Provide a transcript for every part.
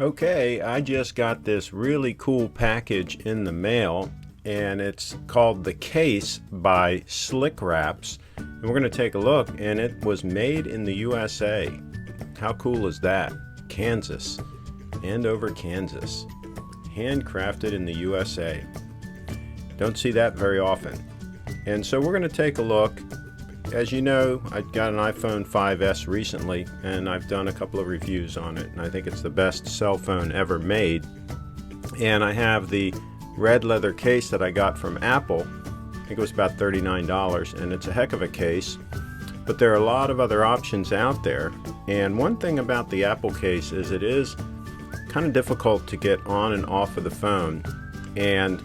Okay, I just got this really cool package in the mail, and it's called The Case by Slickwraps. And we're going to take a look, and it was made in the USA. How cool is that? Kansas. Andover, Kansas. Handcrafted in the USA. Don't see that very often. And so we're going to take a look. As you know, I got an iPhone 5S recently, and I've done a couple of reviews on it, and I think it's the best cell phone ever made. And I have the red leather case that I got from Apple. I think it was about $39, and it's a heck of a case. But there are a lot of other options out there, and one thing about the Apple case is it is kind of difficult to get on and off of the phone. And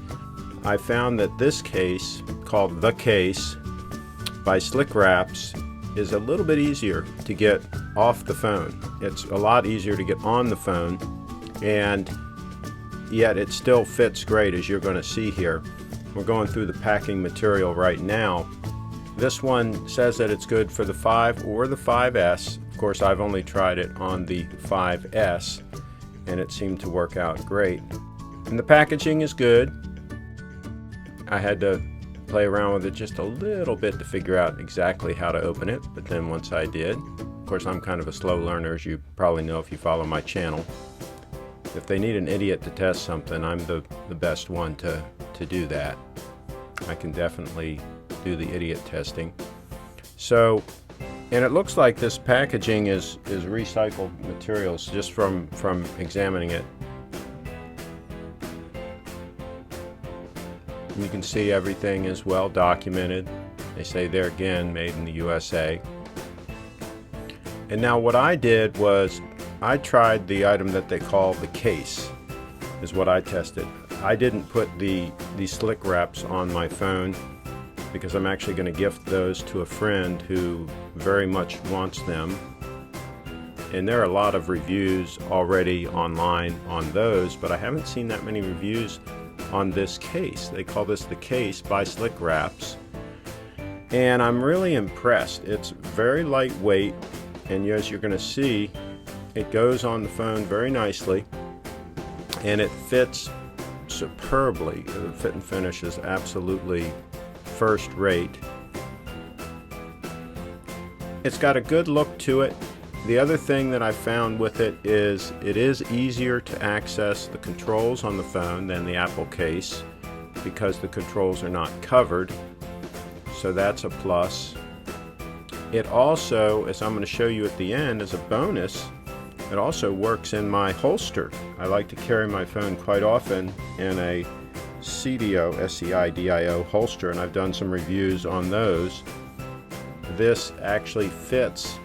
I found that this case, called The Case by Slickwraps, is a little bit easier to get off the phone. It's a lot easier to get on the phone, and yet it still fits great, as you're going to see here. We're going through the packing material right now. This one says that it's good for the 5 or the 5S. Of course, I've only tried it on the 5S, and it seemed to work out great. And the packaging is good. I had to play around with it just a little bit to figure out exactly how to open it, but then once I did, of course I'm kind of a slow learner, as you probably know if you follow my channel. If they need an idiot to test something, I'm the best one to do that. I can definitely do the idiot testing. So, and it looks like this packaging is recycled materials just from examining it. You can see everything is well documented. They say there again, made in the USA. And now what I did was I tried the item that they call the case, is what I tested. I didn't put the Slickwraps on my phone because I'm actually going to gift those to a friend who very much wants them. And there are a lot of reviews already online on those, but I haven't seen that many reviews on this case. They call this The Case by Slickwraps, and I'm really impressed. It's very lightweight, and as you're going to see, it goes on the phone very nicely, and it fits superbly. The fit and finish is absolutely first rate. It's got a good look to it. The other thing that I found with it is easier to access the controls on the phone than the Apple case because the controls are not covered, so that's a plus. It also, as I'm going to show you at the end as a bonus, it also works in my holster. I like to carry my phone quite often in a CDO, S-E-I-D-I-O holster, and I've done some reviews on those. This actually fits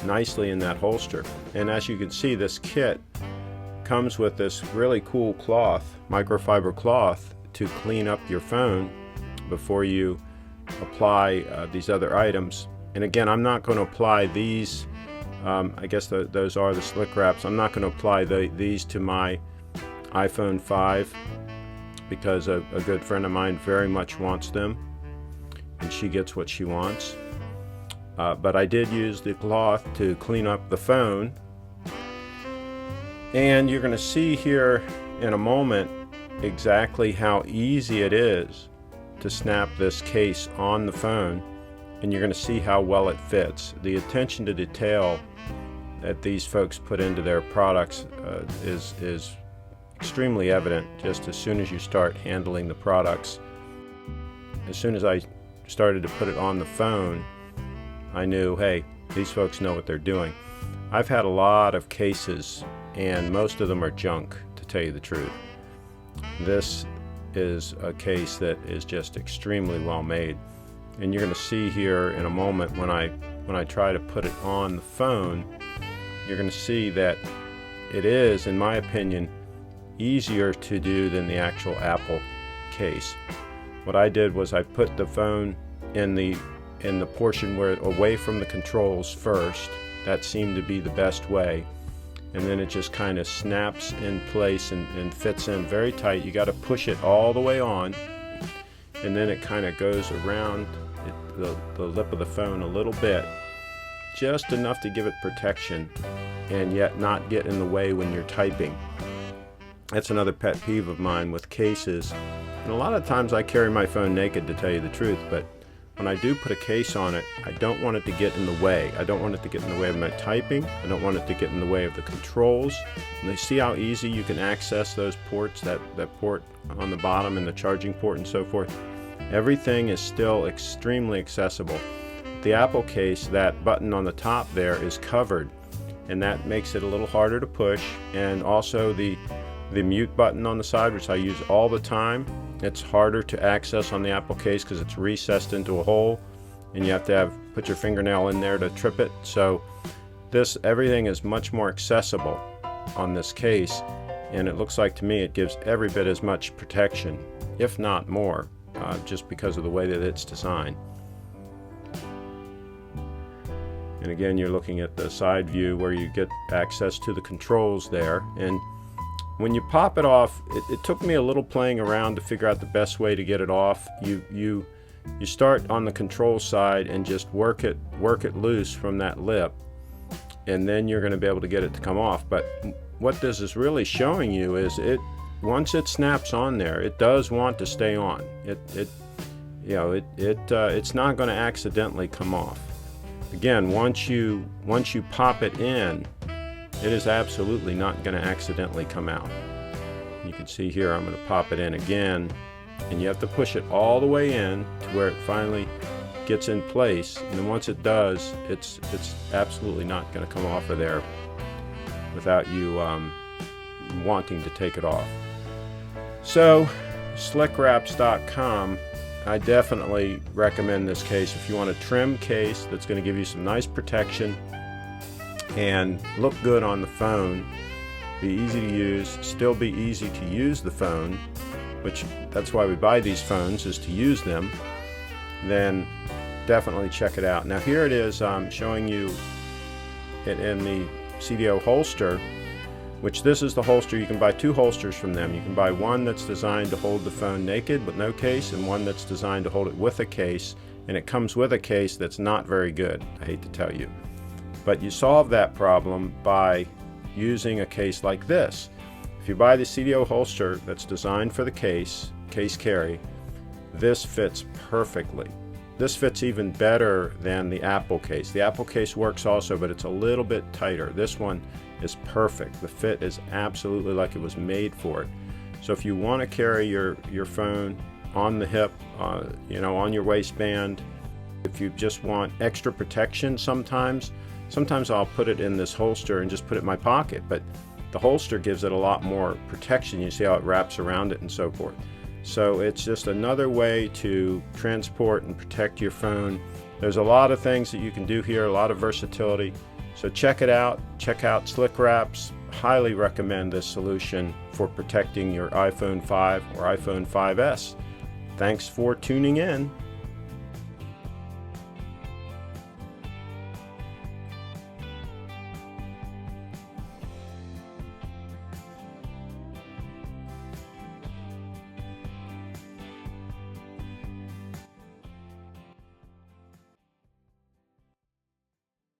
nicely in that holster, and as you can see, this kit comes with this really cool cloth, microfiber cloth, to clean up your phone before you apply these other items. And again, I'm not going to apply these, I guess those are the Slickwraps. I'm not going to apply these to my iPhone 5 because a good friend of mine very much wants them, and she gets what she wants. But I did use the cloth to clean up the phone, and you're going to see here in a moment exactly how easy it is to snap this case on the phone, and you're going to see how well it fits. The attention to detail that these folks put into their products is extremely evident just as soon as you start handling the products. As soon as I started to put it on the phone, I knew, hey, these folks know what they're doing. I've had a lot of cases, and most of them are junk, to tell you the truth. This is a case that is just extremely well made, and you're going to see here in a moment when I try to put it on the phone, you're going to see that it is, in my opinion, easier to do than the actual Apple case. What I did was I put the phone in the portion where away from the controls first. That seemed to be the best way, and then it just kind of snaps in place and fits in very tight. You got to push it all the way on, and then it kind of goes around the lip of the phone a little bit, just enough to give it protection, and yet not get in the way when you're typing. That's another pet peeve of mine with cases. And a lot of times I carry my phone naked, to tell you the truth, but when I do put a case on it, I don't want it to get in the way. I don't want it to get in the way of my typing. I don't want it to get in the way of the controls. And you see how easy you can access those ports, that port on the bottom and the charging port and so forth. Everything is still extremely accessible. The Apple case, that button on the top there is covered, and that makes it a little harder to push. And also the mute button on the side, which I use all the time, it's harder to access on the Apple case because it's recessed into a hole, and you have to put your fingernail in there to trip it. So everything is much more accessible on this case, and it looks like to me it gives every bit as much protection, if not more, just because of the way that it's designed. And again, you're looking at the side view where you get access to the controls there. And when you pop it off, it took me a little playing around to figure out the best way to get it off. You start on the control side and just work it loose from that lip, and then you're going to be able to get it to come off. But what this is really showing you is once it snaps on there, it does want to stay on. It's not going to accidentally come off. Again, once you pop it in, it is absolutely not going to accidentally come out. You can see here I'm going to pop it in again, and you have to push it all the way in to where it finally gets in place, and then once it does, it's absolutely not going to come off of there without you wanting to take it off. So slickwraps.com, I definitely recommend this case if you want a trim case that's going to give you some nice protection and look good on the phone, be easy to use, still be easy to use the phone, which that's why we buy these phones, is to use them. Then definitely check it out. Now here it is showing you it in the CDO holster, which this is the holster. You can buy two holsters from them. You can buy one that's designed to hold the phone naked with no case, and one that's designed to hold it with a case, and it comes with a case that's not very good, I hate to tell you. But you solve that problem by using a case like this. If you buy the CDO holster that's designed for the case carry, this fits perfectly. This fits even better than the Apple case. The Apple case works also, but it's a little bit tighter. This one is perfect. The fit is absolutely like it was made for it. So if you want to carry your phone on the hip, on your waistband, if you just want extra protection, sometimes I'll put it in this holster and just put it in my pocket, but the holster gives it a lot more protection. You see how it wraps around it and so forth. So it's just another way to transport and protect your phone. There's a lot of things that you can do here, a lot of versatility. So check it out. Check out slickwraps. Highly recommend this solution for protecting your iPhone 5 or iPhone 5S. Thanks for tuning in.